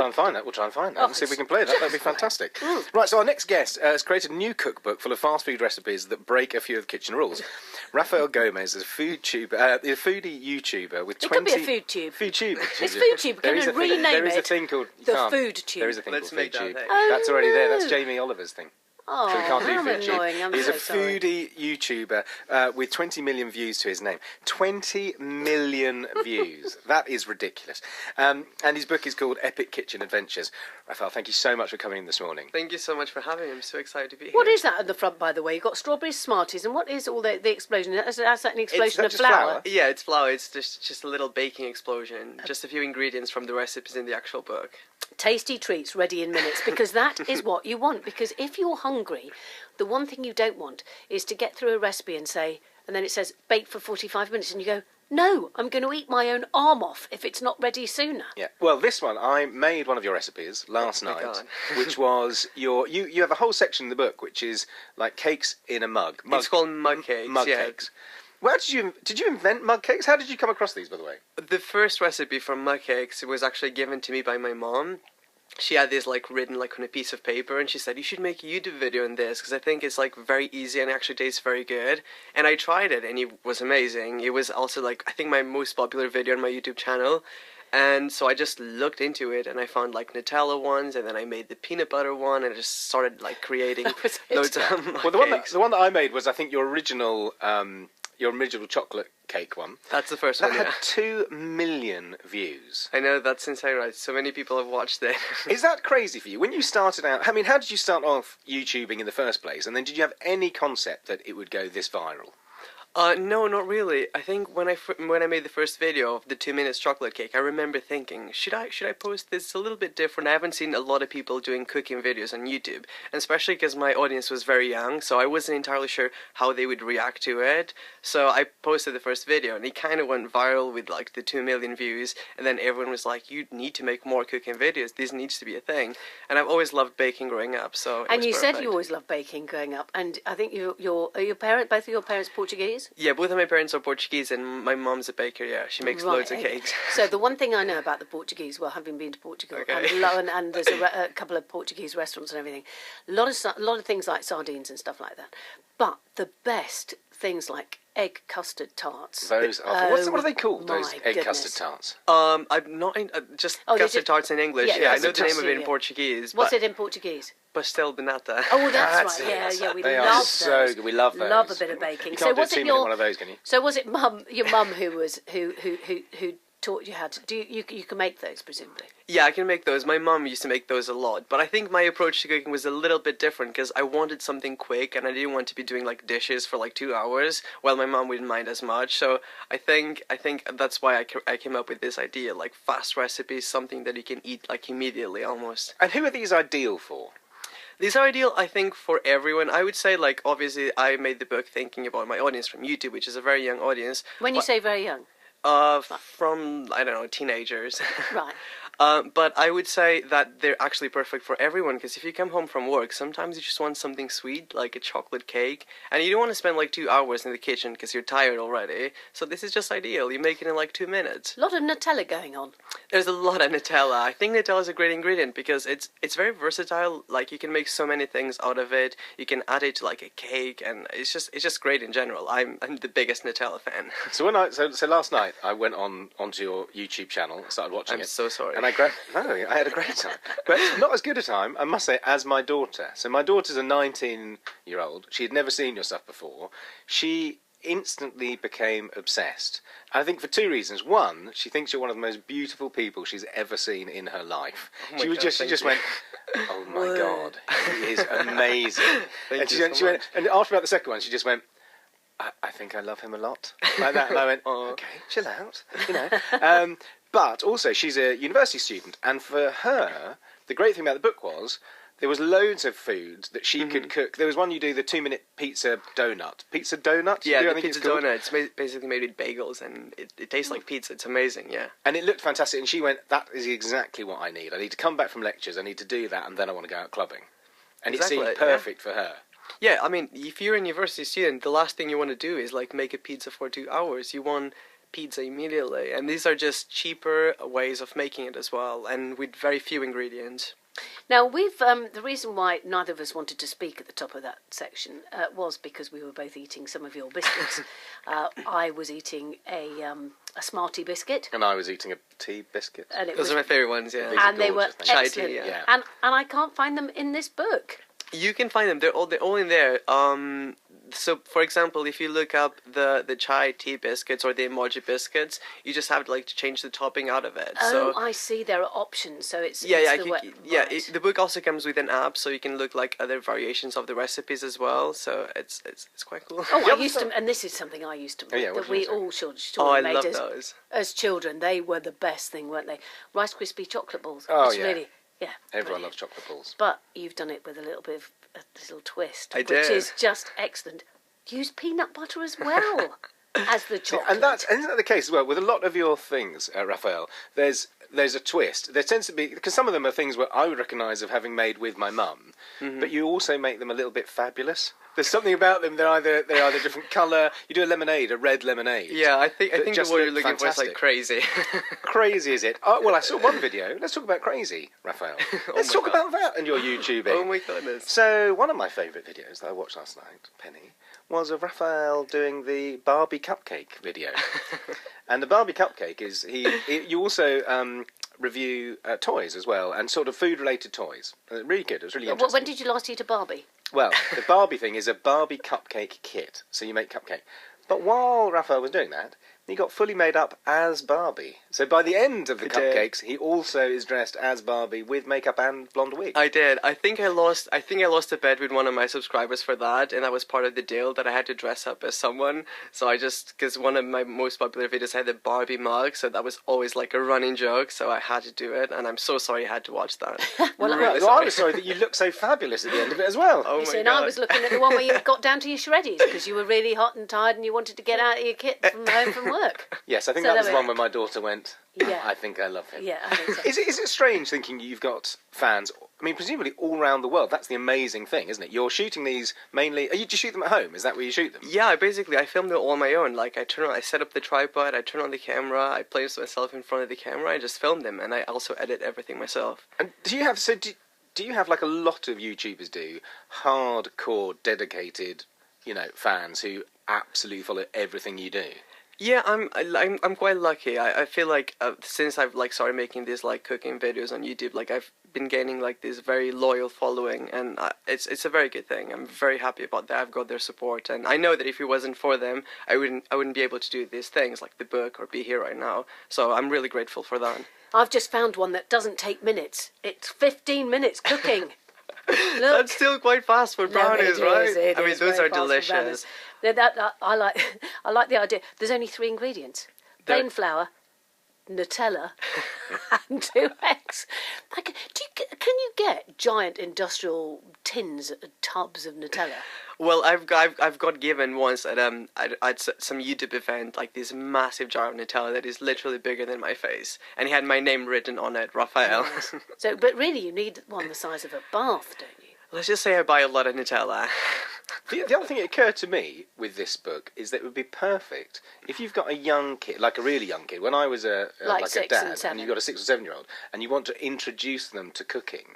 Try and find that. We'll try and find that and see if we can play that. That'd be fantastic. Right, so our next guest has created a new cookbook full of fast food recipes that break a few of the kitchen rules. Raphael Gomes is a foodie YouTuber with 20... It could be a food tube. Food tube. It's food tube. Can you rename it? There is a thing called... The food tube. There is a thing called food tube. Oh, That's already there. That's Jamie Oliver's thing. Oh, so we can't do how food annoying. tube. I'm He's so a sorry. foodie YouTuber with 20 million views to his name. 20 million views. That is ridiculous. And his book is called Epic Kitchen Adventures. Raphael, thank you so much for coming in this morning. Thank you so much for having me. I'm so excited to be here. What is that at the front, by the way? You've got strawberries, Smarties, and what is all the explosion? Is that an explosion of flour? Yeah, it's flour. It's just a little baking explosion. Just a few ingredients from the recipes in the actual book. Tasty treats ready in minutes, because that is what you want. Because if you're hungry, the one thing you don't want is to get through a recipe and then it says bake for 45 minutes and you go, no, I'm going to eat my own arm off if it's not ready sooner. Yeah. Well, this one, I made one of your recipes last night, which was you have a whole section in the book which is like cakes in a mug. It's called mug cakes. Mug cakes. Where did you invent mug cakes? How did you come across these, by the way? The first recipe for mug cakes was actually given to me by my mom. She had this written on a piece of paper, and she said, you should make a YouTube video on this because I think it's very easy and it actually tastes very good. And I tried it and it was amazing. It was also I think my most popular video on my YouTube channel. And so I just looked into it and I found Nutella ones, and then I made the peanut butter one, and I just started creating loads of mug cakes. The one that I made was, I think, your original chocolate cake one. That's the first one, That had 2 million views. I know, that's insane, right? So many people have watched it. Is that crazy for you? When you started out, I mean, how did you start off YouTubing in the first place? And then did you have any concept that it would go this viral? No, not really. I think when I made the first video of the 2 minutes chocolate cake, I remember thinking, should I post this? It's a little bit different. I haven't seen a lot of people doing cooking videos on YouTube, and especially because my audience was very young, so I wasn't entirely sure how they would react to it. So I posted the first video, and it kind of went viral with the 2 million views, and then everyone was like, you need to make more cooking videos. This needs to be a thing. And I've always loved baking growing up, so And you said you always loved baking growing up, and I think both of your parents Portuguese? Yeah, both of my parents are Portuguese, and my mom's a baker. Yeah, she makes loads of cakes. So the one thing I know about the Portuguese, well, having been to Portugal, and there's a couple of Portuguese restaurants and everything, a lot of things like sardines and stuff like that. But the best things like egg custard tarts. Those are, what are they called? Those egg custard tarts. I'm not just custard tarts in English. Yeah, I know the name of it in Portuguese. What's it in Portuguese? Pastel de nata. Oh, that's right. Yeah, we love those. So good. We love those. Love a bit of baking. You can't do too many one of those, can you? So was it your mum who taught you how to you can make those, presumably? Yeah, I can make those. My mom used to make those a lot, but I think my approach to cooking was a little bit different because I wanted something quick and I didn't want to be doing dishes for 2 hours. While my mom wouldn't mind as much, so I think that's why I came up with this idea, fast recipes, something that you can eat immediately almost. And who are these ideal for? These are ideal, I think, for everyone. I would say, obviously, I made the book thinking about my audience from YouTube, which is a very young audience. When you say very young? From, I don't know, teenagers. Right. But I would say that they're actually perfect for everyone, because if you come home from work, sometimes you just want something sweet, like a chocolate cake, and you don't want to spend 2 hours in the kitchen because you're tired already. So this is just ideal. You make it in 2 minutes. A lot of Nutella going on. There's a lot of Nutella. I think Nutella is a great ingredient because it's very versatile. You can make so many things out of it. You can add it to a cake, and it's just great in general. I'm the biggest Nutella fan. So last night I went onto your YouTube channel, started watching it. I'm so sorry. And I had a great time. But not as good a time, I must say, as my daughter. So my daughter's a 19-year-old. She had never seen your stuff before. She instantly became obsessed. I think for 2 reasons. One, she thinks you're one of the most beautiful people she's ever seen in her life. She just went, oh my God, he is amazing. She went, and after about the second one, she just went, I think I love him a lot. Like that. And I went, okay, chill out, But also, she's a university student, and for her, the great thing about the book was there was loads of food that she could cook. There was one you do, the 2-minute pizza donut. Pizza donut? Yeah, the pizza donut. It's basically made with bagels, and it tastes like pizza. It's amazing, yeah. And it looked fantastic, and she went, that is exactly what I need. I need to come back from lectures, I need to do that, and then I want to go out clubbing. And it seemed perfect for her. Yeah, I mean, if you're a university student, the last thing you want to do is make a pizza for 2 hours. You want pizza immediately. And these are just cheaper ways of making it as well, and with very few ingredients. Now, we've the reason why neither of us wanted to speak at the top of that section was because we were both eating some of your biscuits. I was eating a Smartie biscuit. And I was eating a tea biscuit. And Those are my favourite ones, yeah. These are and they were gorgeous, thank you. excellent. Chai tea, yeah. And I can't find them in this book. You can find them. They're all in there. So, for example, if you look up the chai tea biscuits or the emoji biscuits, you just have to change the topping out of it. Oh, So I see. There are options. So it's yeah, it's yeah, the right. the book also comes with an app, so you can look other variations of the recipes as well. So it's quite cool. Oh, The I other used thing- to, and this is something I used to make. yeah, what that did you we say? all should I made love as, those. as children. They were the best thing, weren't they? Rice Krispie chocolate balls. Oh, It's yeah. really, yeah. Everyone brilliant. loves chocolate balls. But you've done it with a little bit of a little twist, I which did. is just excellent. Use peanut butter as well as the chocolate. And isn't that the case as well with a lot of your things, Raphael? There's a twist. There tends to be, because some of them are things where I would recognise of having made with my mum, but you also make them a little bit fabulous. There's something about them. They're either different colour. You do a red lemonade. Yeah, I think the just word you're look looking for is fantastic. crazy. Crazy is it? Oh, well, I saw one video. Let's talk about crazy, Raphael. Let's my talk God. about that and your YouTubing. Oh my goodness. So one of my favourite videos that I watched last night, Penny, was of Raphael doing the Barbie cupcake video. And the Barbie cupcake is you also review toys as well, and sort of food-related toys. Really good. It was really interesting. When did you last eat a Barbie? Well, the Barbie thing is a Barbie cupcake kit, so you make cupcake. But while Raphael was doing that, he got fully made up as Barbie. So by the end of the He did. cupcakes, he also is dressed as Barbie with makeup and blonde wig. I did. I think I lost a bet with one of my subscribers for that, and that was part of the deal that I had to dress up as someone. So because one of my most popular videos had the Barbie mug, so that was always a running joke. So I had to do it, and I'm so sorry I had to watch that. Well, Right, well, I was sorry that you looked so fabulous at the end of it as well. Oh You my see, and god! I was looking at the one where you got down to your shreddies because you were really hot and tired and you wanted to get out of your kit from home from work. Yes, I think So that was there the we- one where my daughter went, Yeah. I think I love him. Yeah, I think so. Is it strange thinking you've got fans, I mean, presumably all around the world? That's the amazing thing, isn't it? You're shooting these mainly... Do you shoot them at home? Is that where you shoot them? Yeah, I filmed it all on my own. I set up the tripod, I turn on the camera, I place myself in front of the camera, I just film them, and I also edit everything myself. And do you have a lot of YouTubers do, hardcore, dedicated, fans who absolutely follow everything you do? Yeah, I'm quite lucky. I feel like since I've started making these cooking videos on YouTube, I've been gaining this very loyal following, and it's a very good thing. I'm very happy about that. I've got their support, and I know that if it wasn't for them, I wouldn't be able to do these things like the book or be here right now. So I'm really grateful for that. I've just found one that doesn't take minutes. It's 15 minutes cooking. Look. That's still quite fast for brownies, No, right? it I mean, is those very are fast for delicious. brownies. I like the idea. There's only 3 ingredients: plain flour, Nutella, and 2 eggs. Can you get giant industrial tins, tubs of Nutella? Well, I've got given once at some YouTube event this massive jar of Nutella that is literally bigger than my face, and it had my name written on it, Raphael. So, but really, you need one the size of a bath, don't you? Let's just say I buy a lot of Nutella. The other thing that occurred to me with this book is that it would be perfect if you've got a young kid, like a really young kid. When I was like a 6 dad, and 7. you've got a 6 or 7-year-old, and you want to introduce them to cooking,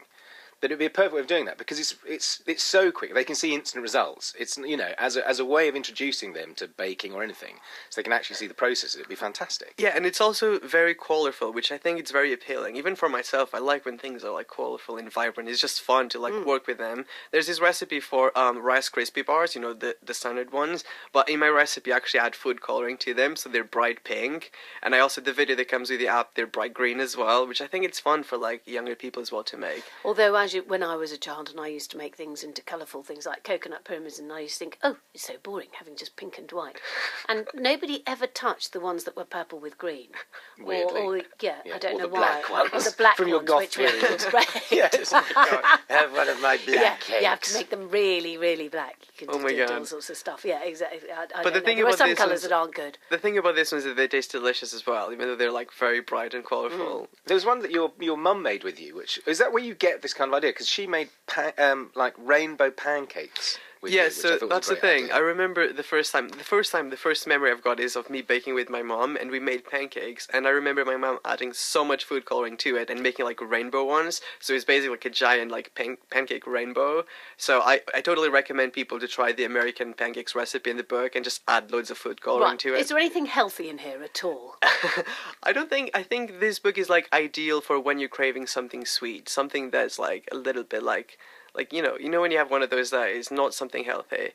that it'd be a perfect way of doing that because it's so quick. They can see instant results. It's as a way of introducing them to baking or anything, so they can actually see the process. It'd be fantastic. Yeah, and it's also very colourful, which I think it's very appealing. Even for myself, I like when things are colourful and vibrant. It's just fun to work with them. There's this recipe for Rice Krispie bars, the standard ones. But in my recipe, I actually add food colouring to them, so they're bright pink. And I also the video that comes with the app, they're bright green as well, which I think it's fun for younger people as well to make. Although, when I was a child and I used to make things into colourful things like coconut pyramids, and I used to think, oh, it's so boring having just pink and white. And nobody ever touched the ones that were purple with green. Weirdly. I don't or know the why. black ones. Or the black From your ones, goth which were period. red. Yes. Have one of my black cakes. You have to make them really, really black. You can Oh my do God. all sorts of stuff. Yeah, exactly. I But the don't know. thing There are about some this colours is- that aren't good. The thing about this one is that they taste delicious as well, even though they're very bright and colourful. There was one that your mum made with you, which is that where you get this kind of idea? Because she made rainbow pancakes with Yeah, you, which I so thought was that's a the great thing. idea. I remember the first memory I've got is of me baking with my mom, and we made pancakes. And I remember my mom adding so much food coloring to it and making like rainbow ones. So it's basically like a giant like pancake rainbow. So I totally recommend people to try the American pancakes recipe in the book and just add loads of food coloring Right. to it. Is there anything healthy in here at all? I think this book is like ideal for when you're craving something sweet, something that's like a little bit like when you have one of those that is not something healthy,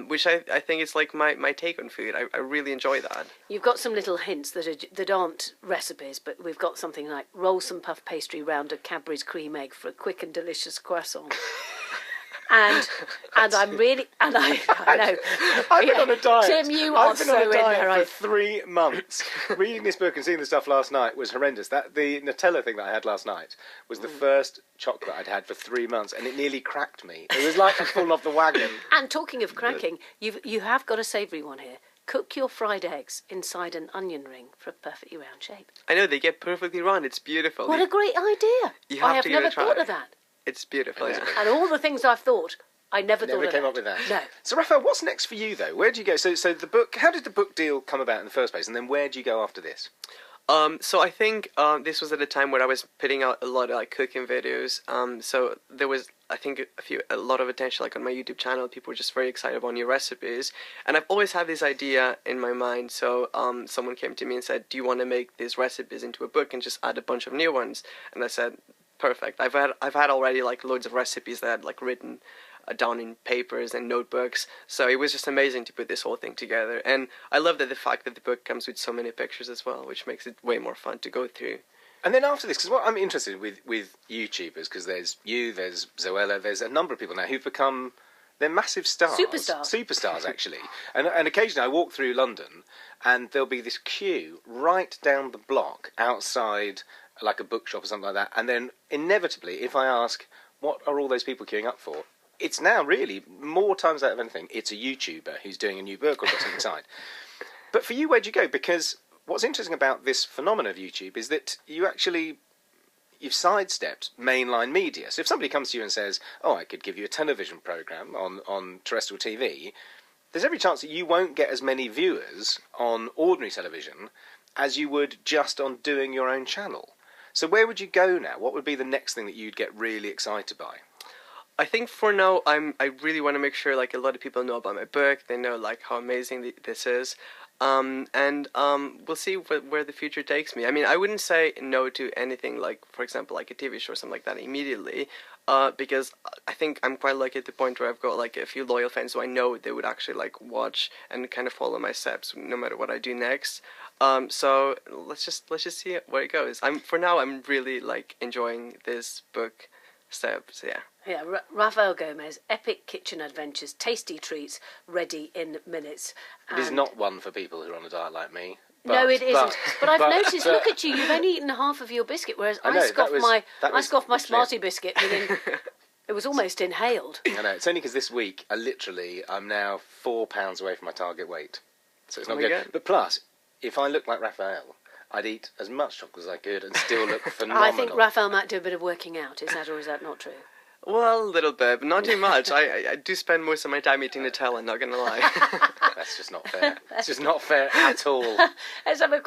which I think is like my take on food. I really enjoy that. You've got some little hints that aren't recipes, but we've got something like roll some puff pastry round a Cadbury's cream egg for a quick and delicious croissant. And I'm really, and I know. I've been on a diet. Tim, you I've are been so on a in there. diet for 3 months. Reading this book and seeing the stuff last night was horrendous. The Nutella thing that I had last night was the first chocolate I'd had for 3 months, and it nearly cracked me. It was like I'd fallen off the wagon. And talking of cracking, you have got a savoury one here. Cook your fried eggs inside an onion ring for a perfectly round shape. I know they get perfectly round. It's beautiful. What a great idea! You have I have to give it a never try. thought of that. It's beautiful. Yeah. And all the things I've thought, I never thought of came that. up with that. No. So, Raphael, what's next for you, though? Where do you go? So the book. How did the book deal come about in the first place, and then where do you go after this? So I think this was at a time where I was putting out a lot of like cooking videos. So there was, I think, a lot of attention like on my YouTube channel. People were just very excited about new recipes, and I've always had this idea in my mind. So someone came to me and said, "Do you want to make these recipes into a book and just add a bunch of new ones?" And I said, "Perfect. I've had already like loads of recipes that I'd like written down in papers and notebooks, so it was just amazing to put this whole thing together. And I love that the fact that the book comes with so many pictures as well, which makes it way more fun to go through. And then after this, because what I'm interested with YouTubers, because there's you, there's Zoella, there's a number of people now who've become, they're massive stars. Superstars, actually. And occasionally I walk through London and there'll be this queue right down the block outside like a bookshop or something like that, and then inevitably, if I ask, what are all those people queuing up for? It's now really, more times out of anything, it's a YouTuber who's doing a new book or got something inside. But for you, where'd you go? Because what's interesting about this phenomenon of YouTube is that you've sidestepped mainline media. So if somebody comes to you and says, oh, I could give you a television programme on terrestrial TV, there's every chance that you won't get as many viewers on ordinary television as you would just on doing your own channel. So where would you go now? What would be the next thing that you'd get really excited by? I think for now, I really want to make sure like a lot of people know about my book. They know like how amazing this is, and we'll see where the future takes me. I mean, I wouldn't say no to anything like, for example, like a TV show or something like that immediately, because I think I'm quite lucky at the point where I've got like a few loyal fans who I know they would actually like watch and kind of follow my steps no matter what I do next. So let's just see where it goes. For now, I'm really like enjoying this book step. So yeah. Yeah, Raphael Gomes, epic kitchen adventures, tasty treats, ready in minutes. It is not one for people who are on a diet like me. No, it isn't. But I've noticed, look at you, you've only eaten half of your biscuit, whereas I scoffed my Smartie biscuit within, it was almost inhaled. I know, it's only because this week, I'm now 4 pounds away from my target weight. So it's not good. But plus, if I look like Raphael, I'd eat as much chocolate as I could and still look phenomenal. I think Raphael might do a bit of working out, is that or is that not true? Well, a little bit, but not too much. I do spend most of my time eating Nutella, not going to lie. That's just not fair. It's just not fair at all. Let's have a quick